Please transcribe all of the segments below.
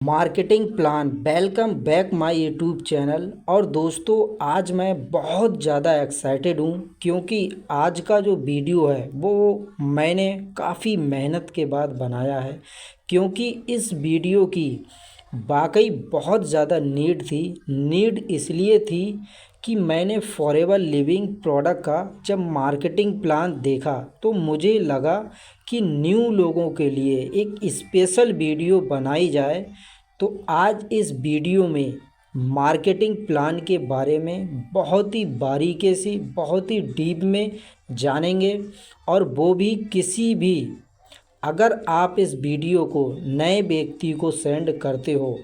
Marketing plan. Welcome back my YouTube channel. और दोस्तों, आज मैं बहुत ज़्यादा एक्साइटेड हूँ क्योंकि आज का जो वीडियो है वो मैंने काफ़ी मेहनत के बाद बनाया है, क्योंकि इस वीडियो की वाकई बहुत ज़्यादा नीड इसलिए थी कि मैंने फॉरएवर लिविंग प्रोडक्ट का जब मार्केटिंग प्लान देखा तो मुझे लगा कि न्यू लोगों के लिए एक स्पेशल वीडियो बनाई जाए। तो आज इस वीडियो में मार्केटिंग प्लान के बारे में बहुत ही बारीकी से, बहुत ही डीप में जानेंगे। और वो भी किसी भी, अगर आप इस वीडियो को नए व्यक्ति को सेंड करते हो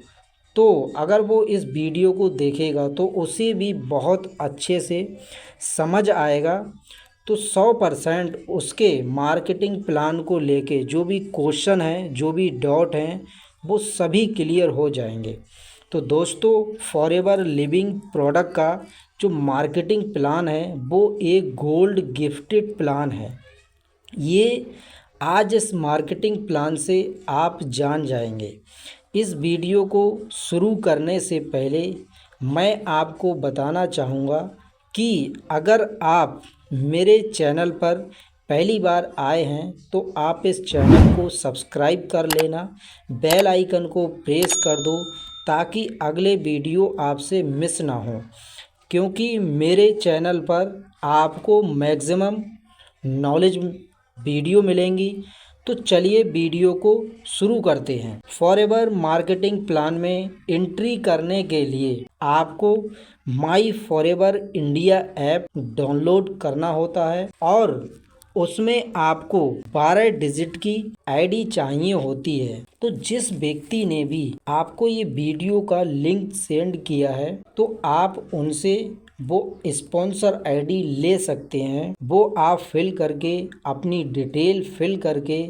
तो अगर वो इस वीडियो को देखेगा तो उसे भी बहुत अच्छे से समझ आएगा। तो 100% उसके मार्केटिंग प्लान को लेके जो भी क्वेश्चन हैं, जो भी डाउट हैं, वो सभी क्लियर हो जाएंगे। तो दोस्तों, फॉरएवर लिविंग प्रोडक्ट का जो मार्केटिंग प्लान है वो एक गोल्ड गिफ्टेड प्लान है। ये आज इस मार्केटिंग प्लान से आप जान जाएंगे। इस वीडियो को शुरू करने से पहले मैं आपको बताना चाहूँगा कि अगर आप मेरे चैनल पर पहली बार आए हैं तो आप इस चैनल को सब्सक्राइब कर लेना, बेल आइकन को प्रेस कर दो ताकि अगले वीडियो आपसे मिस ना हो, क्योंकि मेरे चैनल पर आपको मैक्सिमम नॉलेज वीडियो मिलेंगी। तो चलिए वीडियो को शुरू करते हैं। फॉरएवर मार्केटिंग प्लान में एंट्री करने के लिए आपको माई फॉरएवर इंडिया ऐप डाउनलोड करना होता है और उसमें आपको 12 डिजिट की आईडी चाहिए होती है। तो जिस व्यक्ति ने भी आपको ये वीडियो का लिंक सेंड किया है तो आप उनसे वो स्पॉन्सर आईडी ले सकते हैं। वो आप फिल करके, अपनी डिटेल फिल करके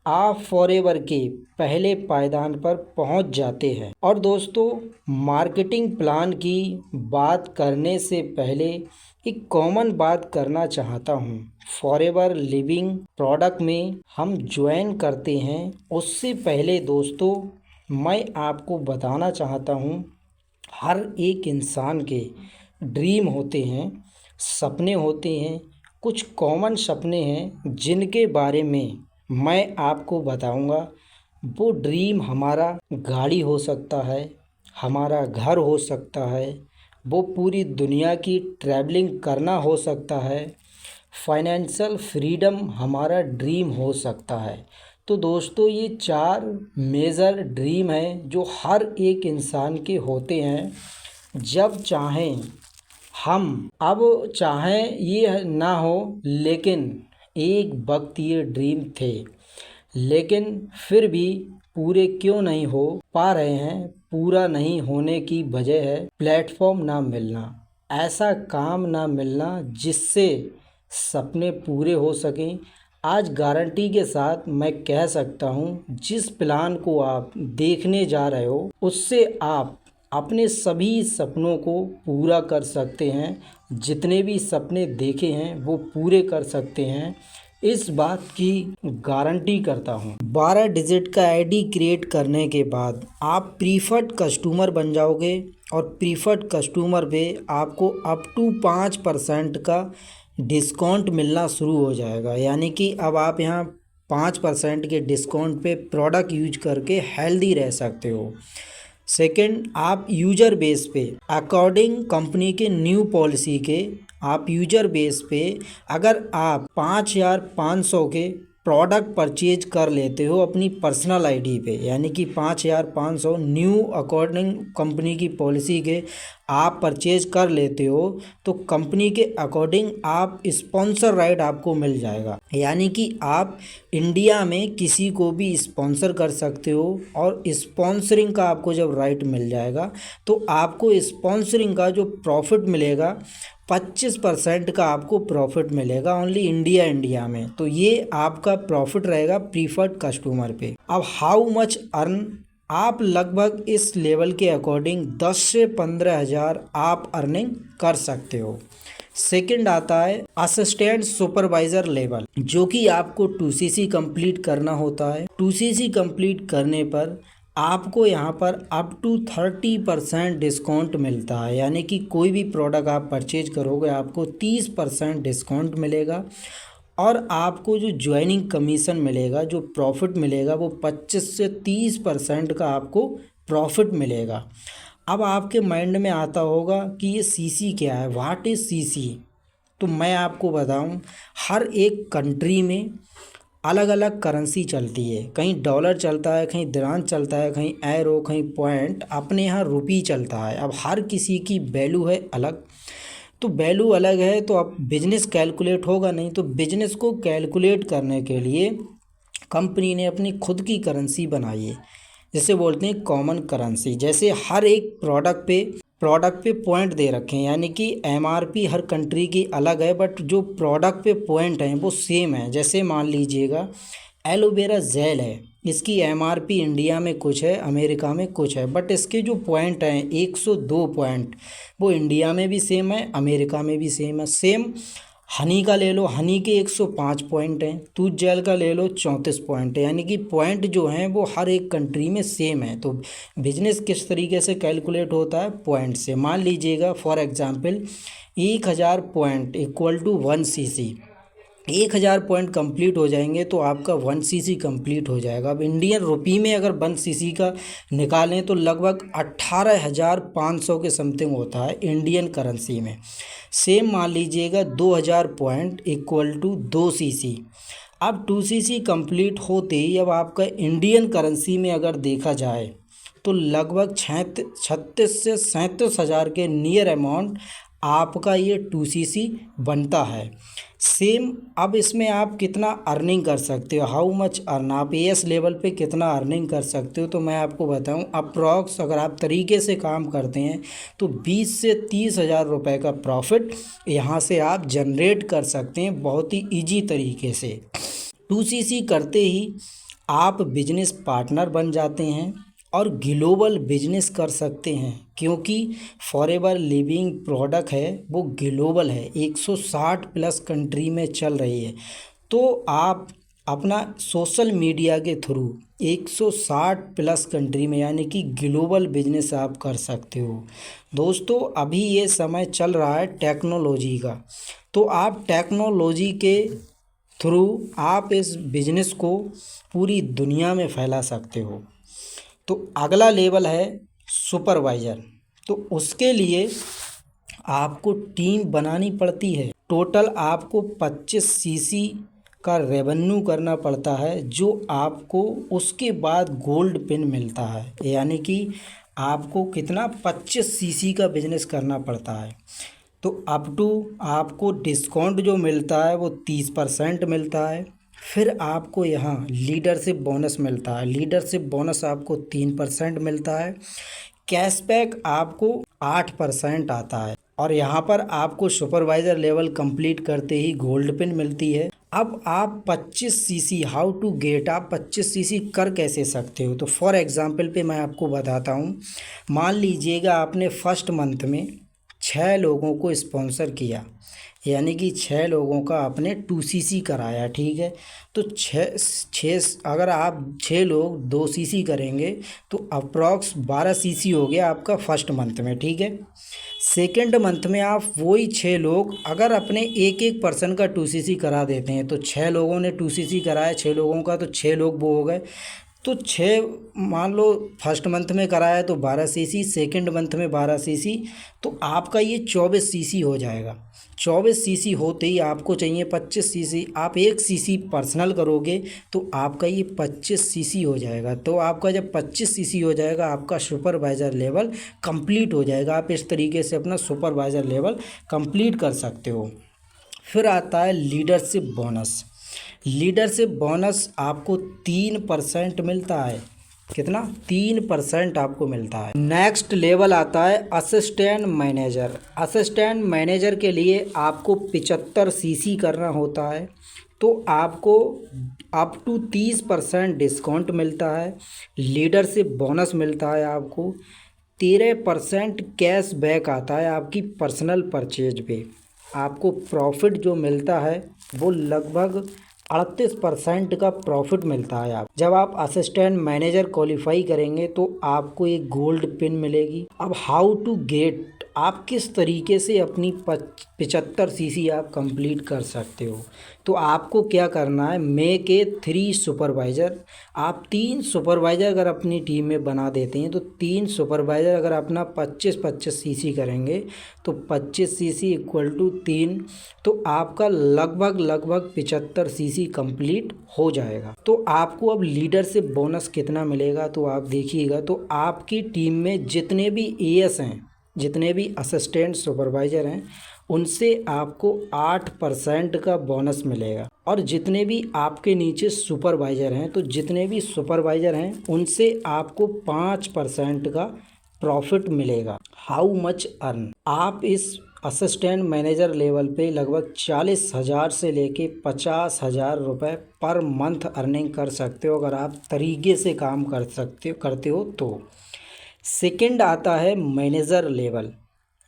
आप फॉरएवर के पहले पायदान पर पहुंच जाते हैं। और दोस्तों, मार्केटिंग प्लान की बात करने से पहले एक कॉमन बात करना चाहता हूं। फॉरएवर लिविंग प्रोडक्ट में हम ज्वाइन करते हैं उससे पहले दोस्तों मैं आपको बताना चाहता हूं, हर एक इंसान के ड्रीम होते हैं, सपने होते हैं। कुछ कॉमन सपने हैं जिनके बारे में मैं आपको बताऊंगा। वो ड्रीम हमारा गाड़ी हो सकता है, हमारा घर हो सकता है, वो पूरी दुनिया की ट्रैवलिंग करना हो सकता है, फाइनेंशियल फ्रीडम हमारा ड्रीम हो सकता है। तो दोस्तों, ये 4 मेजर ड्रीम हैं जो हर एक इंसान के होते हैं। जब चाहें हम, अब चाहें ये ना हो, लेकिन एक वक्त ये ड्रीम थे, लेकिन फिर भी पूरे क्यों नहीं हो पा रहे हैं। पूरा नहीं होने की वजह है प्लेटफॉर्म ना मिलना, ऐसा काम ना मिलना जिससे सपने पूरे हो सकें। आज गारंटी के साथ मैं कह सकता हूँ, जिस प्लान को आप देखने जा रहे हो उससे आप अपने सभी सपनों को पूरा कर सकते हैं। जितने भी सपने देखे हैं वो पूरे कर सकते हैं, इस बात की गारंटी करता हूँ। 12 डिजिट का आईडी क्रिएट करने के बाद आप प्रीफर्ड कस्टमर बन जाओगे और प्रीफर्ड कस्टमर पे आपको अप टू 5% का डिस्काउंट मिलना शुरू हो जाएगा। यानी कि अब आप यहाँ 5% के डिस्काउंट पे प्रोडक्ट यूज करके हेल्दी रह सकते हो। सेकंड, आप यूजर बेस पे अकॉर्डिंग कंपनी के न्यू पॉलिसी के आप यूजर बेस पे अगर आप 5,500 के प्रोडक्ट परचेज कर लेते हो अपनी पर्सनल आईडी पे, यानी कि 5,500 न्यू अकॉर्डिंग कंपनी की पॉलिसी के आप परचेज कर लेते हो तो कंपनी के अकॉर्डिंग आप स्पॉन्सर राइट आपको मिल जाएगा। यानी कि आप इंडिया में किसी को भी स्पॉन्सर कर सकते हो और स्पॉन्सरिंग का आपको जब राइट मिल जाएगा तो आपको स्पॉन्सरिंग का जो प्रॉफिट मिलेगा 25% का आपको प्रॉफिट मिलेगा ओनली इंडिया में। तो ये आपका प्रॉफिट रहेगा प्रीफर्ड कस्टमर पे। अब हाउ मच अर्न, आप लगभग इस लेवल के अकॉर्डिंग 10 से 15 हज़ार आप अर्निंग कर सकते हो। सेकंड आता है असिस्टेंट सुपरवाइज़र लेवल, जो कि आपको 2CC कंप्लीट करना होता है। 2CC कंप्लीट करने पर आपको यहाँ पर अप टू 30% डिस्काउंट मिलता है, यानी कि कोई भी प्रोडक्ट आप परचेज करोगे आपको 30% डिस्काउंट मिलेगा। और आपको जो ज्वाइनिंग कमीशन मिलेगा, जो प्रॉफिट मिलेगा, वो 25 से 30% का आपको प्रॉफिट मिलेगा। अब आपके माइंड में आता होगा कि ये सीसी क्या है, व्हाट इज़ सीसी। तो मैं आपको बताऊं, हर एक कंट्री में अलग अलग करेंसी चलती है। कहीं डॉलर चलता है, कहीं दिराम चलता है, कहीं एरो, कहीं पॉइंट। अपने यहाँ रुपी चलता है। अब हर किसी की वैल्यू है अलग, तो वैल्यू अलग है तो अब बिजनेस कैलकुलेट होगा नहीं। तो बिजनेस को कैलकुलेट करने के लिए कंपनी ने अपनी खुद की करेंसी बनाई है, जिसे बोलते हैं कॉमन करेंसी। जैसे हर एक प्रोडक्ट पे पॉइंट दे रखे हैं, यानी कि एमआरपी हर कंट्री की अलग है, बट जो प्रोडक्ट पे पॉइंट हैं वो सेम है। जैसे मान लीजिएगा एलोवेरा जेल है, इसकी एमआरपी इंडिया में कुछ है, अमेरिका में कुछ है, बट इसके जो पॉइंट हैं 102 पॉइंट, वो इंडिया में भी सेम है, अमेरिका में भी सेम है। सेम हनी का ले लो, हनी के 105 पॉइंट हैं, तूत जेल का ले लो 34 पॉइंट है। यानी कि पॉइंट जो हैं वो हर एक कंट्री में सेम है। तो बिजनेस किस तरीके से कैलकुलेट होता है, पॉइंट से। मान लीजिएगा for example 1000 point equal to 1 cc. 1000 point complete हो जाएंगे तो आपका 1 सीसी कंप्लीट हो जाएगा। अब इंडियन रुपी में अगर 1 सीसी का निकालें तो लगभग 18,500 के समथिंग होता है इंडियन करेंसी में। सेम मान लीजिएगा 2000 पॉइंट इक्वल टू 2 सीसी। अब 2 सीसी कंप्लीट होते ही अब आपका इंडियन करेंसी में अगर देखा जाए तो लगभग 36 से 37,000 के नियर अमाउंट आपका ये 2 सीसी बनता है। सेम अब इसमें आप कितना अर्निंग कर सकते हो, हाउ मच अर्न, आप एएस लेवल पे कितना अर्निंग कर सकते हो, तो मैं आपको बताऊं अप्रॉक्स अगर आप तरीके से काम करते हैं तो 20 से 30,000 रुपये का प्रॉफिट यहाँ से आप जनरेट कर सकते हैं बहुत ही ईजी तरीके से। 2 सीसी करते ही आप बिजनेस पार्टनर बन जाते हैं और ग्लोबल बिजनेस कर सकते हैं, क्योंकि फॉरएवर लिविंग प्रोडक्ट है वो ग्लोबल है, 160 प्लस कंट्री में चल रही है। तो आप अपना सोशल मीडिया के थ्रू 160 प्लस कंट्री में यानी कि ग्लोबल बिजनेस आप कर सकते हो। दोस्तों अभी ये समय चल रहा है टेक्नोलॉजी का, तो आप टेक्नोलॉजी के थ्रू आप इस बिजनेस को पूरी दुनिया में फैला सकते हो। तो अगला लेवल है सुपरवाइज़र। तो उसके लिए आपको टीम बनानी पड़ती है। टोटल आपको 25 सीसी का रेवेन्यू करना पड़ता है, जो आपको उसके बाद गोल्ड पिन मिलता है। यानी कि आपको कितना 25 सीसी का बिजनेस करना पड़ता है। तो अप टू आपको डिस्काउंट जो मिलता है वो 30% मिलता है। फिर आपको यहाँ लीडरशिप बोनस मिलता है, लीडरशिप बोनस आपको 3% मिलता है। कैशबैक आपको 8% आता है। और यहाँ पर आपको सुपरवाइज़र लेवल कंप्लीट करते ही गोल्ड पिन मिलती है। अब आप 25 सीसी हाउ टू गेट, आप 25 सीसी कर कैसे सकते हो, तो फॉर एग्जांपल पे मैं आपको बताता हूँ। मान लीजिएगा आपने फर्स्ट मंथ में 6 लोगों को स्पॉन्सर किया, यानी कि 6 लोगों का आपने 2 सीसी कराया, ठीक है। तो अगर आप 6 लोग 2 सीसी करेंगे तो अप्रॉक्स 12 सीसी हो गया आपका फर्स्ट मंथ में, ठीक है। सेकेंड मंथ में आप वही 6 लोग अगर अपने एक पर्सन का 2 सीसी करा देते हैं, तो 6 लोगों ने 2 सीसी कराया 6 लोगों का, तो 6 लोग वो हो गए। तो 6 मान लो फर्स्ट मंथ में कराया तो 12 सीसी, सेकेंड मंथ में 12 सीसी, तो आपका ये 24 सीसी हो जाएगा। 24 सीसी होते ही आपको चाहिए 25 सीसी। आप 1 सीसी पर्सनल करोगे तो आपका ये 25 सीसी हो जाएगा। तो आपका जब 25 सीसी हो जाएगा आपका सुपरवाइज़र लेवल कंप्लीट हो जाएगा। आप इस तरीके से अपना सुपरवाइज़र लेवल कंप्लीट कर सकते हो। फिर आता है लीडरशिप बोनस। लीडरशिप बोनस आपको 3% मिलता है। कितना? 3% आपको मिलता है। नेक्स्ट लेवल आता है असिस्टेंट मैनेजर। असिस्टेंट मैनेजर के लिए आपको 75 सीसी करना होता है, तो आपको अप टू 30% डिस्काउंट मिलता है। लीडरशिप बोनस मिलता है आपको। 13% कैश बैक आता है आपकी पर्सनल परचेज पे। आपको प्रॉफिट जो मिलता है वो लगभग 38% का प्रॉफिट मिलता है। आप जब आप असिस्टेंट मैनेजर क्वालिफाई करेंगे तो आपको एक गोल्ड पिन मिलेगी। अब हाउ टू गेट, आप किस तरीके से अपनी 75 सीसी आप कंप्लीट कर सकते हो। तो आपको क्या करना है, मेक ए 3 सुपरवाइज़र। आप 3 सुपरवाइज़र अगर अपनी टीम में बना देते हैं तो 3 सुपरवाइज़र अगर अपना 25-25 सीसी करेंगे तो 25 सीसी इक्वल टू 3, तो आपका लगभग 75 सीसी कंप्लीट हो जाएगा। तो आपको अब लीडर से बोनस कितना मिलेगा तो आप देखिएगा। तो आपकी टीम में जितने भी एएस हैं, जितने भी असिस्टेंट सुपरवाइज़र हैं, उनसे आपको 8% का बोनस मिलेगा। और जितने भी आपके नीचे सुपरवाइज़र हैं, तो जितने भी सुपरवाइज़र हैं उनसे आपको 5% का प्रॉफिट मिलेगा। हाउ मच अर्न, आप इस असिस्टेंट मैनेजर लेवल पे लगभग 40,000 से लेके 50,000 रुपये पर मंथ अर्निंग कर सकते हो अगर आप तरीके से काम करते हो तो। सेकंड आता है मैनेजर लेवल।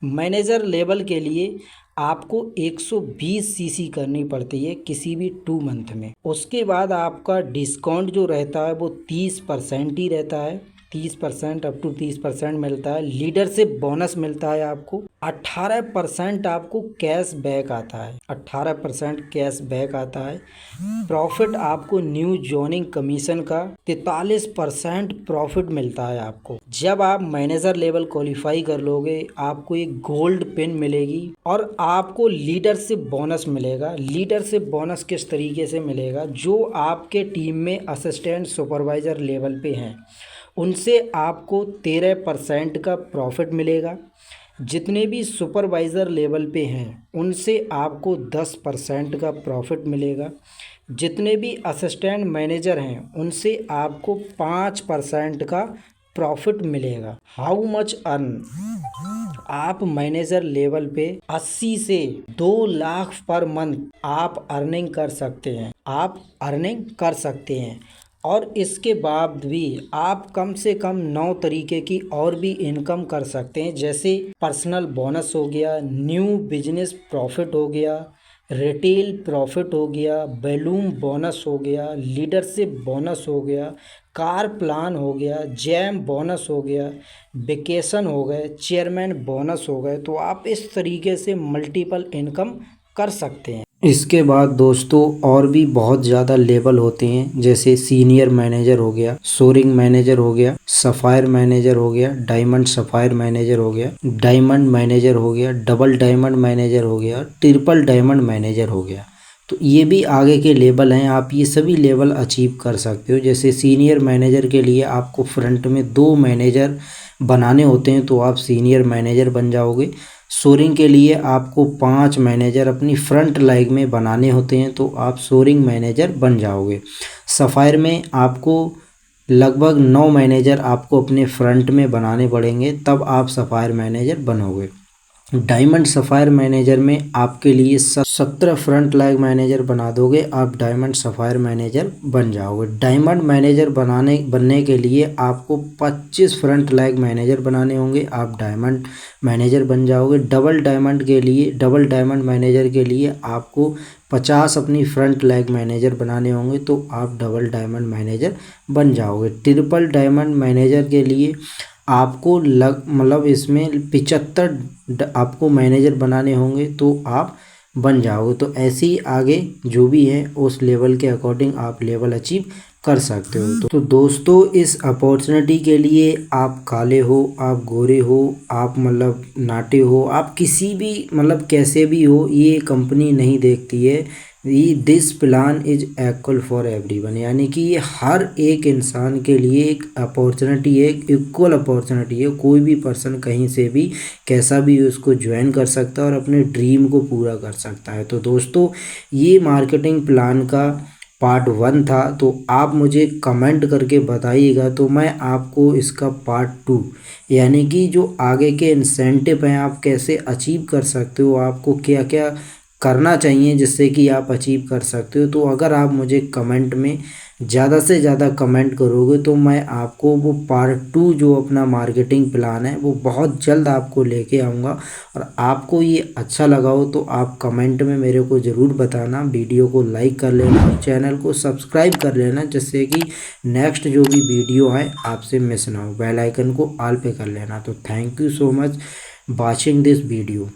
मैनेजर लेवल के लिए आपको 120 सीसी करनी पड़ती है किसी भी 2 मंथ में। उसके बाद आपका डिस्काउंट जो रहता है वो 30% ही रहता है। 30% अप टू 30% मिलता है। लीडर से बोनस मिलता है आपको। 18% आपको कैश बैक आता है। 18% कैश बैक आता है। प्रॉफिट आपको न्यू जॉइनिंग कमीशन का 43% प्रॉफिट मिलता है आपको। जब आप मैनेजर लेवल क्वालिफाई कर लोगे आपको एक गोल्ड पिन मिलेगी और आपको लीडर से बोनस मिलेगा। लीडर से बोनस किस तरीके से मिलेगा, जो आपके टीम में असिस्टेंट सुपरवाइज़र लेवल पे हैं उनसे आपको 13% का प्रॉफिट मिलेगा। जितने भी सुपरवाइज़र लेवल पे हैं उनसे आपको 10% का प्रॉफिट मिलेगा। जितने भी असिस्टेंट मैनेजर हैं उनसे आपको 5% का प्रॉफिट मिलेगा। हाउ मच अर्न, आप मैनेजर लेवल पे 80 से 2 लाख पर मंथ आप अर्निंग कर सकते हैं। आप अर्निंग कर सकते हैं और इसके बाद भी आप कम से कम 9 तरीके की और भी इनकम कर सकते हैं, जैसे पर्सनल बोनस हो गया, न्यू बिजनेस प्रॉफिट हो गया, रिटेल प्रॉफिट हो गया, बैलून बोनस हो गया, लीडरशिप बोनस हो गया, कार प्लान हो गया, जैम बोनस हो गया, वेकेशन हो गए, चेयरमैन बोनस हो गए। तो आप इस तरीके से मल्टीपल इनकम कर सकते हैं। इसके बाद दोस्तों और भी बहुत ज़्यादा लेवल होते हैं, जैसे सीनियर मैनेजर हो गया, सोरिंग मैनेजर हो गया, सफ़ायर मैनेजर हो गया, डायमंड सफ़ायर मैनेजर हो गया, डायमंड मैनेजर हो गया, डबल डायमंड मैनेजर हो गया, ट्रिपल डायमंड मैनेजर हो गया। तो ये भी आगे के लेवल हैं, आप ये सभी लेवल अचीव कर सकते हो। जैसे सीनियर मैनेजर के लिए आपको फ्रंट में 2 मैनेजर बनाने होते हैं तो आप सीनियर मैनेजर बन जाओगे। सोरिंग के लिए आपको 5 मैनेजर अपनी फ्रंट लाइन में बनाने होते हैं तो आप सोरिंग मैनेजर बन जाओगे। सफ़ायर में आपको लगभग 9 मैनेजर आपको अपने फ्रंट में बनाने पड़ेंगे तब आप सफ़ायर मैनेजर बनोगे। डायमंड सफ़ायर मैनेजर में आपके लिए 17 फ्रंट लाइन मैनेजर बना दोगे, आप डायमंड सफ़ायर मैनेजर बन जाओगे। डायमंड मैनेजर बनने के लिए आपको 25 फ्रंट लाइन मैनेजर बनाने होंगे, आप डायमंड मैनेजर बन जाओगे। डबल डायमंड मैनेजर के लिए आपको 50 अपनी फ्रंट लाइन मैनेजर बनाने होंगे तो आप डबल डायमंड मैनेजर बन जाओगे। ट्रिपल डायमंड मैनेजर के लिए आपको मतलब इसमें 75 आपको मैनेजर बनाने होंगे तो आप बन जाओगे। तो ऐसे ही आगे जो भी है उस लेवल के अकॉर्डिंग आप लेवल अचीव कर सकते हो। तो दोस्तों इस अपॉर्चुनिटी के लिए आप काले हो, आप गोरे हो, आप मतलब नाटे हो, आप किसी भी मतलब कैसे भी हो, ये कंपनी नहीं देखती है। This plan is equal for everyone, यानी कि ये हर एक इंसान के लिए एक अपॉर्चुनिटी है, इक्वल अपॉर्चुनिटी है। कोई भी पर्सन कहीं से भी कैसा भी उसको ज्वाइन कर सकता है और अपने ड्रीम को पूरा कर सकता है। तो दोस्तों ये मार्केटिंग प्लान का पार्ट 1 था, तो आप मुझे कमेंट करके बताइएगा तो मैं आपको इसका पार्ट 2 यानी कि जो आगे के इंसेंटिव हैं आप कैसे अचीव कर सकते हो, आपको क्या क्या करना चाहिए जिससे कि आप अचीव कर सकते हो। तो अगर आप मुझे कमेंट में ज़्यादा से ज़्यादा कमेंट करोगे तो मैं आपको वो पार्ट 2 जो अपना मार्केटिंग प्लान है वो बहुत जल्द आपको लेके आऊँगा। और आपको ये अच्छा लगा हो तो आप कमेंट में मेरे को ज़रूर बताना, वीडियो को लाइक कर लेना और चैनल को सब्सक्राइब कर लेना, जिससे कि नेक्स्ट जो भी वीडियो है आपसे मिस ना हो। बेल आइकन को ऑल पे कर लेना। तो thank you so much watching this video.